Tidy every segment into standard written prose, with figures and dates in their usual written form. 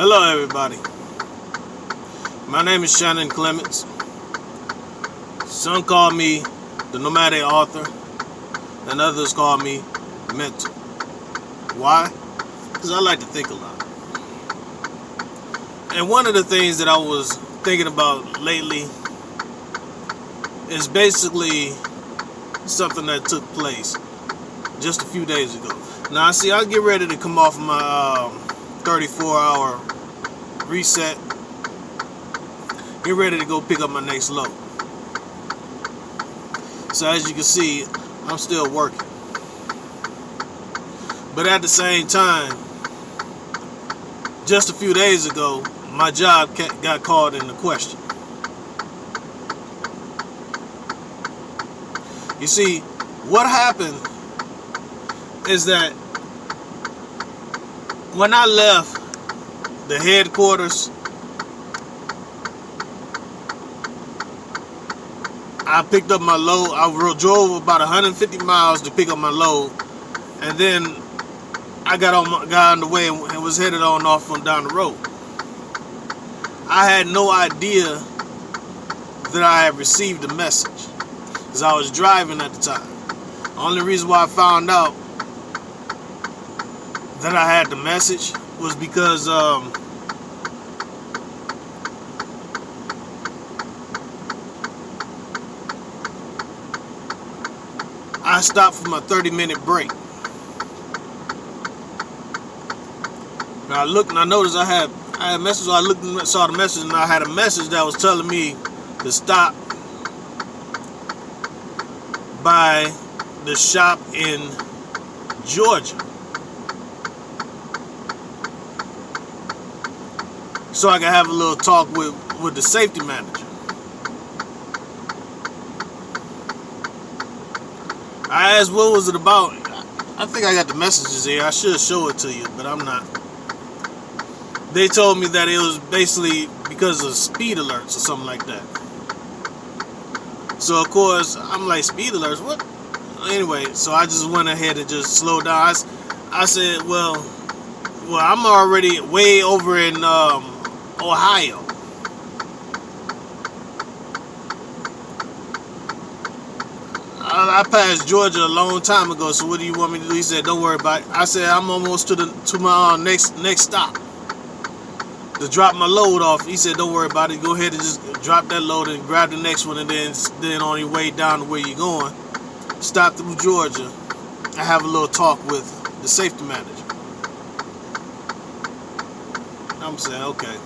Hello, everybody. My name is Shannon Clements. Some call me the Nomadic Author, and others call me Mental. Why? Because I like to think a lot. And one of the things that I was thinking about lately is basically something that took place just a few days ago. Now, see, I get ready to come off my 34-hour reset, get ready to go pick up my next load. So as you can see, I'm still working. But at the same time, just a few days ago, my job got called into question. You see, what happened is that when I left the headquarters, I picked up my load. I drove about 150 miles to pick up my load, and then I got on the way and was headed on off from down the road. I had no idea that I had received a message because I was driving at the time. The only reason why I found out that I had the message was because I stopped for my 30-minute break. Now I looked and I noticed I had a message. So I looked and saw the message, and I had a message that was telling me to stop by the shop in Georgia. So I could have a little talk with the safety manager. I asked what was it about. I think I got the messages here. I should show it to you, but I'm not. They told me that it was basically because of speed alerts or something like that. So of course I'm like, speed alerts? What? Anyway, so I just went ahead and just slowed down. I said, well, I'm already way over in Ohio. I passed Georgia a long time ago. So what do you want me to do? He said, don't worry about it. I said, I'm almost to my next stop to drop my load off. He said, don't worry about it. Go ahead and just drop that load and grab the next one, and then on your way down to where you're going, stop through Georgia. I have a little talk with the safety manager. I'm saying, okay.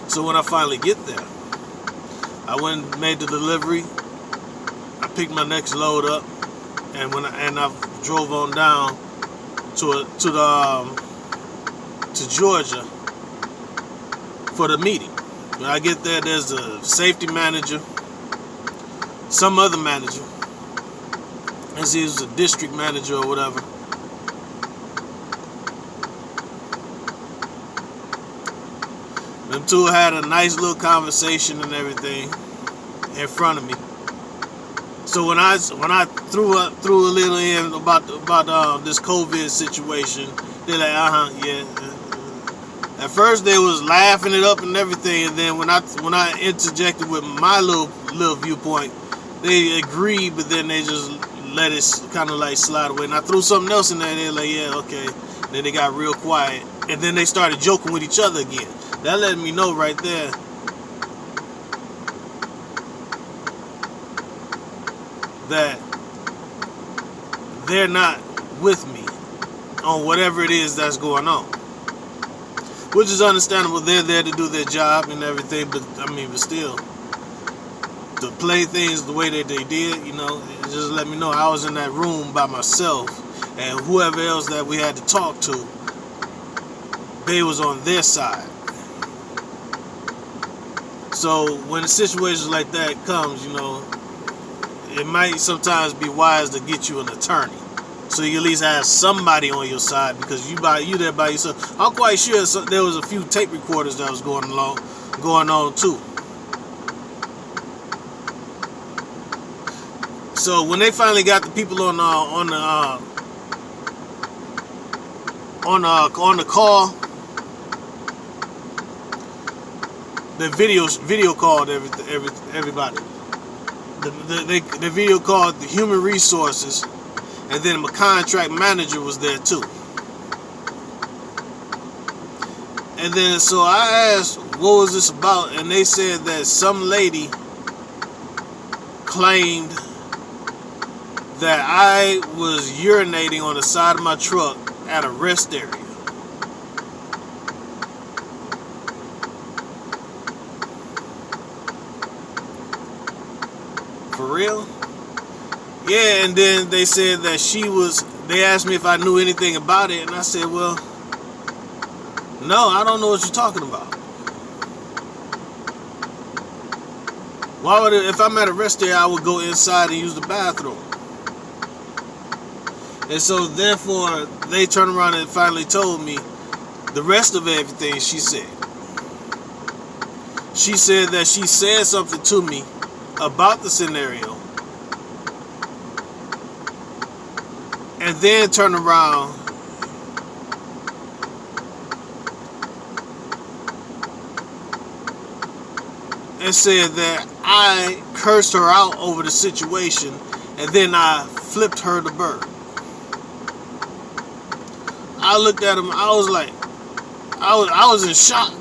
So when I finally get there, I went and made the delivery. I picked my next load up, and I drove on down to Georgia for the meeting. When I get there, there's a safety manager, some other manager, as he was a district manager or whatever. Them two had a nice little conversation and everything in front of me. So when I threw a little in about this COVID situation, they're like, yeah. At first they was laughing it up and everything, and then when I interjected with my little viewpoint, they agreed, but then they just let it kind of like slide away. And I threw something else in there, they're like, yeah, okay. Then they got real quiet, and then they started joking with each other again. That let me know right there that they're not with me on whatever it is that's going on, which is understandable. They're there to do their job and everything, but still, to play things the way that they did, it just let me know I was in that room by myself, and whoever else that we had to talk to, they was on their side. So when situations like that comes, it might sometimes be wise to get you an attorney, so you at least have somebody on your side, because you there by yourself. I'm quite sure there was a few tape recorders that was going on too. So when they finally got the people on the call, The video called everybody. The video called the human resources, and then my contract manager was there too. And then so I asked, what was this about? And they said that some lady claimed that I was urinating on the side of my truck at a rest area. For real? Yeah, and then they said that they asked me if I knew anything about it, and I said, well, no, I don't know what you're talking about. Why would if I'm at a rest area, I would go inside and use the bathroom? And so therefore, they turned around and finally told me the rest of everything she said. She said that she said something to me about the scenario, and then turned around and said that I cursed her out over the situation, and then I flipped her the bird. I looked at him. I was like, I was in shock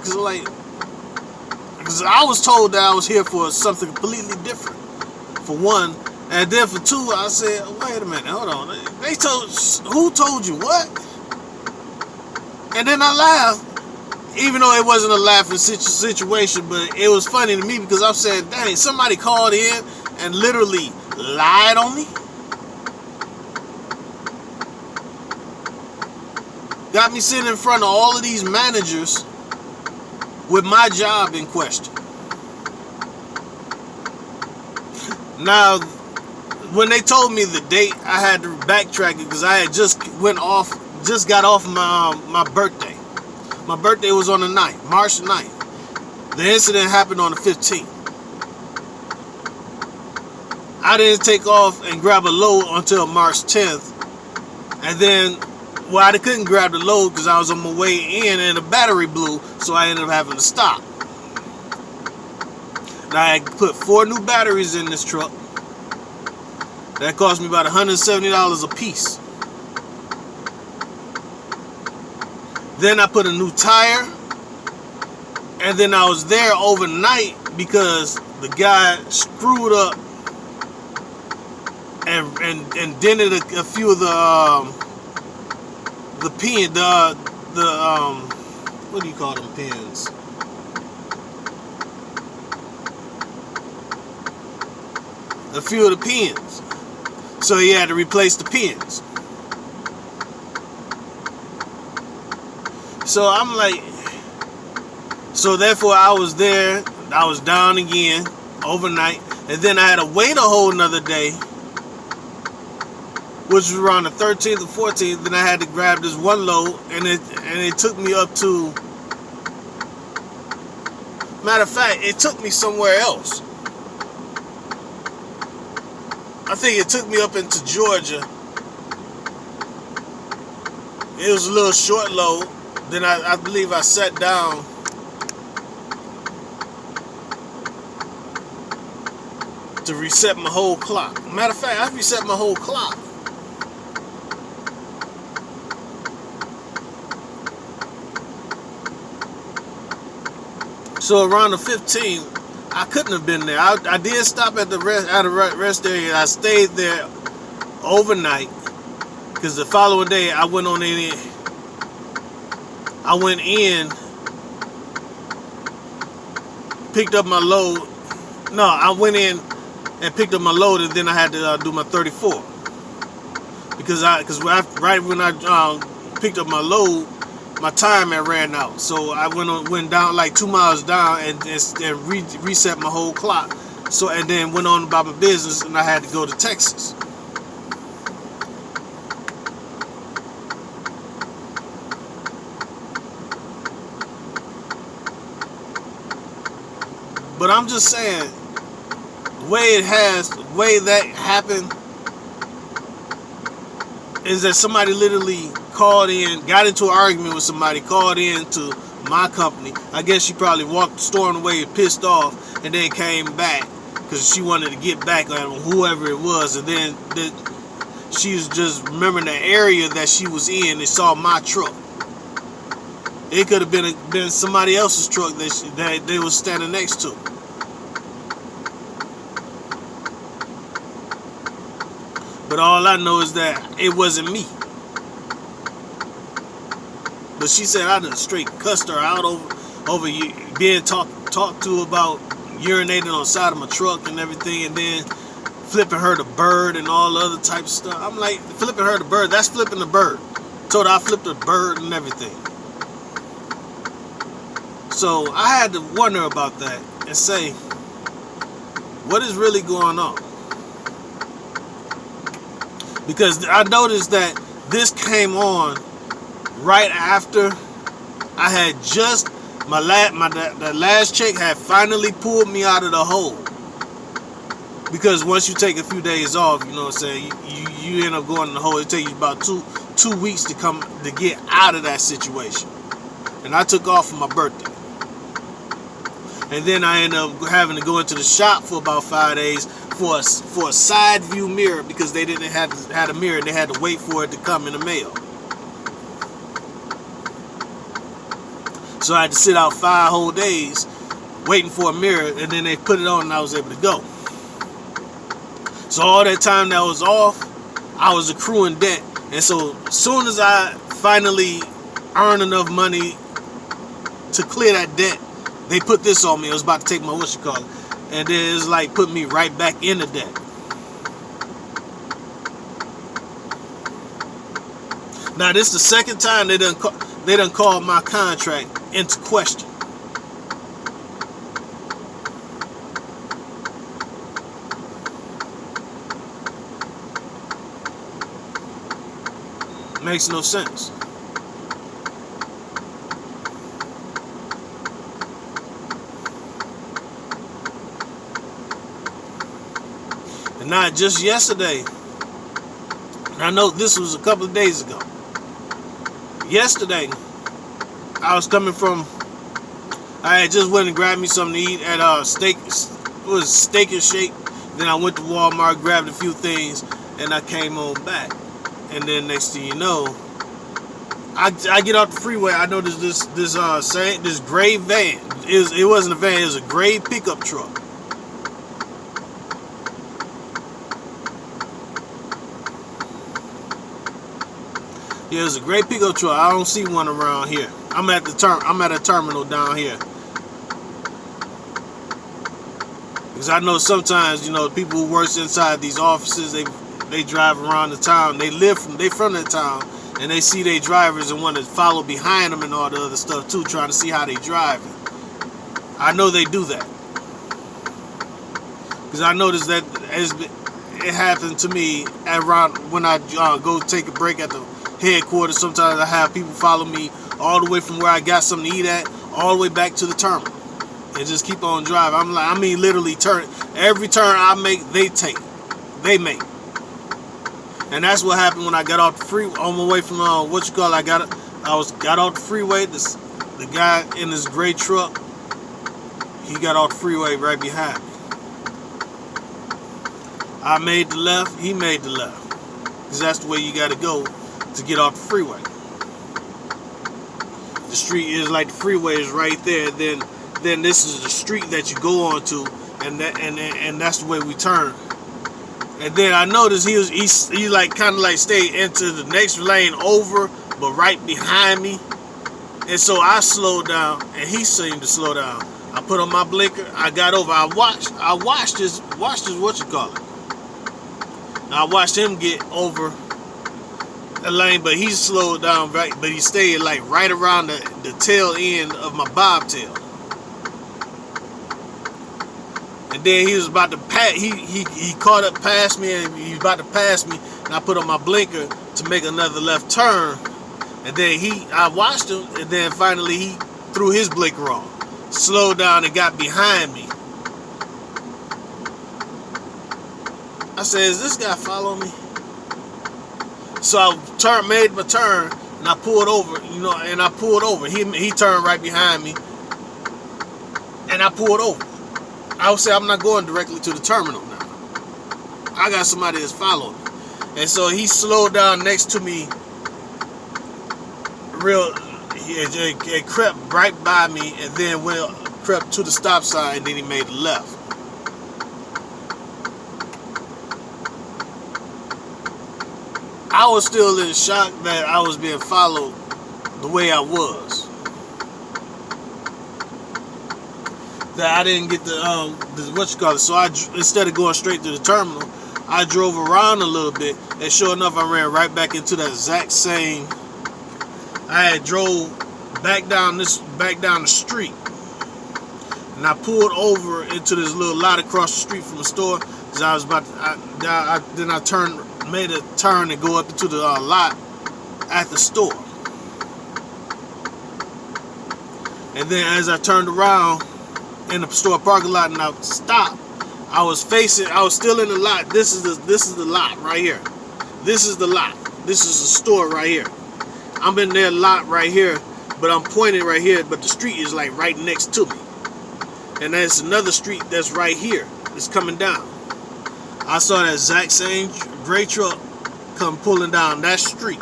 because I was told that I was here for something completely different. For one, and then for two, I said, wait a minute, hold on. Who told you what? And then I laughed. Even though it wasn't a laughing situation, but it was funny to me because I said, dang, somebody called in and literally lied on me. Got me sitting in front of all of these managers with my job in question. Now, when they told me the date, I had to backtrack it because I had just got off my birthday. My birthday was on the 9th, March 9th. The incident happened on the 15th. I didn't take off and grab a load until March 10th. And then, well, I couldn't grab the load because I was on my way in and the battery blew, so I ended up having to stop. Now, I put 4 new batteries in this truck. That cost me about $170 a piece. Then I put a new tire, and then I was there overnight because the guy screwed up and dented a few of the pin, what do you call them pins? A few of the pins. So he had to replace the pins. So I'm like, so therefore I was there, I was down again overnight, and then I had to wait a whole nother day, which was around the 13th or 14th. Then I had to grab this one load, and it took me up to, matter of fact, it took me somewhere else. I think it took me up into Georgia. It was a little short load. Then I believe I sat down to reset my whole clock. Matter of fact, I reset my whole clock. So around the 15th, I couldn't have been there. I did stop at the rest area. I stayed there overnight because the following day I went in, picked up my load. No, I went in and picked up my load, and then I had to do my 34 because right when I picked up my load, my time had ran out. So I went down like 2 miles down and reset my whole clock. So and then went on about my business, and I had to go to Texas. But I'm just saying, the way that happened is that somebody literally called in, got into an argument with somebody, called in to my company. I guess she probably stormed away pissed off, and then came back because she wanted to get back on whoever it was. And then she was just remembering the area that she was in and saw my truck. It could have been somebody else's truck that they was standing next to. But all I know is that it wasn't me. But she said I done straight cussed her out over being talked to about urinating on the side of my truck and everything, and then flipping her the bird and all the other type of stuff. I'm like, flipping her the bird? That's flipping the bird. Told her I flipped the bird and everything. So I had to wonder about that and say, what is really going on? Because I noticed that this came on right after I had just the last check had finally pulled me out of the hole. Because once you take a few days off, you know what I'm saying, you end up going in the hole. It takes you about two weeks to get out of that situation. And I took off for my birthday. And then I ended up having to go into the shop for about 5 days for a side view mirror, because they didn't have a mirror and they had to wait for it to come in the mail. So I had to sit out 5 whole days waiting for a mirror, and then they put it on and I was able to go. So all that time that I was off, I was accruing debt. And so as soon as I finally earned enough money to clear that debt, they put this on me. I was about to take my and then it's like put me right back in the debt. Now this is the second time they done called my contract into question. Makes no sense. And not just yesterday. I know this was a couple of days ago. Yesterday, I was coming from, I had just went and grabbed me something to eat at Steak and Shake. Then I went to Walmart, grabbed a few things, and I came on back. And then next thing you know, I get off the freeway. I noticed this gray van. It wasn't a van. It was a gray pickup truck. Yeah, it's a great pickup truck. I don't see one around here. I'm at a terminal down here. Because I know sometimes, people who work inside these offices, they drive around the town. They from the town, and they see their drivers and want to follow behind them and all the other stuff too, trying to see how they driving. I know they do that. Because I noticed that it happened to me around when I go take a break at the headquarters. Sometimes I have people follow me all the way from where I got something to eat at, all the way back to the terminal, and just keep on driving. Literally every turn I make, they make. And that's what happened when I got off the freeway on my way from I got off the freeway. The guy in this gray truck, he got off the freeway right behind me. I made the left, he made the left, because that's the way you got to go to get off the freeway. The street is like the freeway is right there. Then this is the street that you go onto, and that's the way we turn. And then I noticed he like kind of like stayed into the next lane over, but right behind me. And so I slowed down, and he seemed to slow down. I put on my blinker. I got over. I watched this I watched him get over the lane, but he slowed down right, but he stayed like right around the tail end of my bobtail. And then he was about to pass. He caught up past me, and he was about to pass me. And I put on my blinker to make another left turn. And then I watched him, and then finally he threw his blinker on, slowed down, and got behind me. I said, "Is this guy following me?" So I made my turn, And I pulled over, and I pulled over. He turned right behind me, and I pulled over. I would say I'm not going directly to the terminal now. I got somebody that's following me. And so he slowed down next to me it crept right by me, and then crept to the stop sign, and then he made a left. I was still in shock that I was being followed the way I was. That I didn't get the So instead of going straight to the terminal, I drove around a little bit, and sure enough, I ran right back into that exact same. I had drove back down the street, and I pulled over into this little lot across the street from the store. Cause I was about to, then I made a turn and go up into the lot at the store. And then as I turned around in the store parking lot and I stopped, I was still in the lot. This is the lot right here. This is the lot. This is the store right here. I'm in their lot right here, but I'm pointing right here, but the street is like right next to me. And there's another street that's right here. It's coming down. I saw that exact same gray truck come pulling down that street.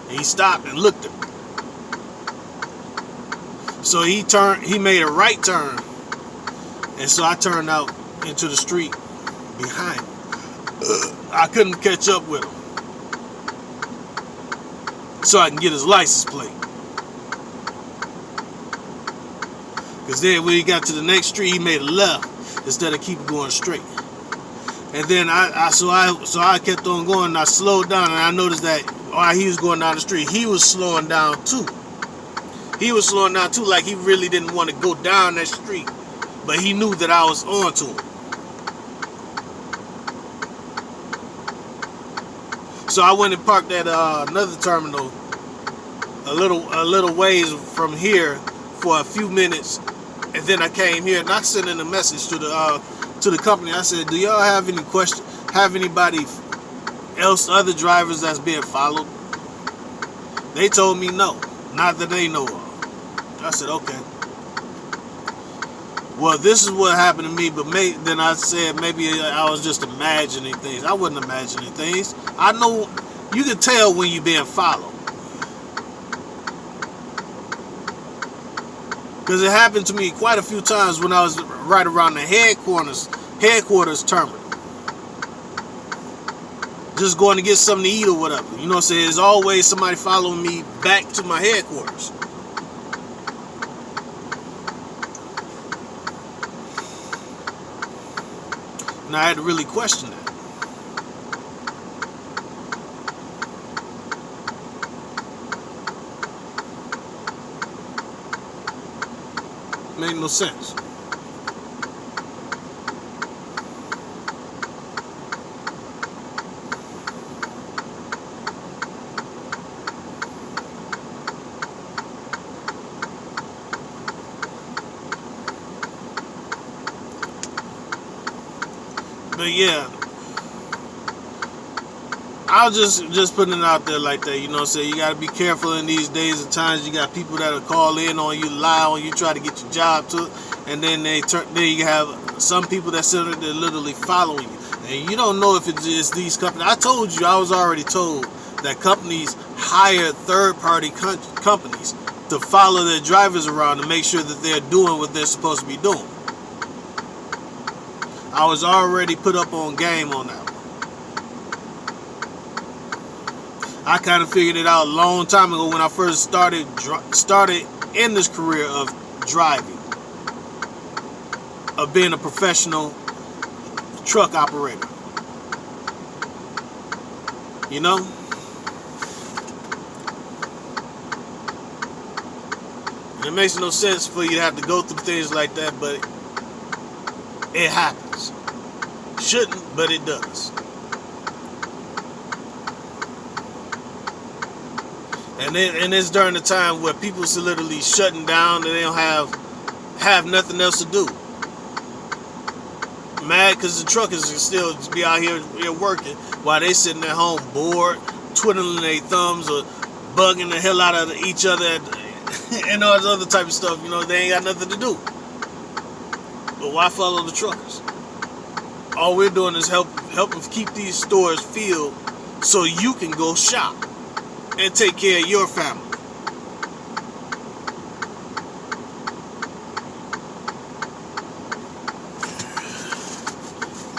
And he stopped and looked at me. So he made a right turn. And so I turned out into the street behind him. I couldn't catch up with him, so I can get his license plate. Because then when he got to the next street, he made a left instead of keep going straight. And then I kept on going, and I slowed down, and I noticed that while he was going down the street, he was slowing down too. He was slowing down too, like he really didn't want to go down that street, but he knew that I was on to him. So I went and parked at another terminal a little ways from here for a few minutes, and then I came here and I sent in a message to the company. I said, "Do y'all have any question? Have anybody else, other drivers that's being followed?" They told me no, not that they know of. I said, "Okay. Well, this is what happened to me," but then I said maybe I was just imagining things. I wasn't imagining things. I know you can tell when you're being followed. Because it happened to me quite a few times when I was right around the headquarters terminal. Just going to get something to eat or whatever. You know what I'm saying? There's always somebody following me back to my headquarters. And I had to really question that. Made no sense. But yeah, I'll just putting it out there like that, you know what I'm saying? You got to be careful in these days and times. You got people that'll call in on you, lie on you, try to get your job to it, and then you have some people that sit there literally following you. And you don't know if it's just these companies. I was already told that companies hire third-party companies to follow their drivers around to make sure that they're doing what they're supposed to be doing. I was already put up on game on that one. I kind of figured it out a long time ago when I first started in this career of driving, of being a professional truck operator. You know? And it makes no sense for you to have to go through things like that, but it happens. Shouldn't, but it does. And it's during the time where people are literally shutting down and they don't have nothing else to do. Mad because the truckers can still be out here working while they sitting at home bored, twiddling their thumbs or bugging the hell out of each other and all this other type of stuff. You know, they ain't got nothing to do. But why follow the truckers? All we're doing is helping keep these stores filled so you can go shop and take care of your family.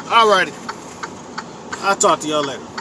Alrighty. I'll talk to y'all later.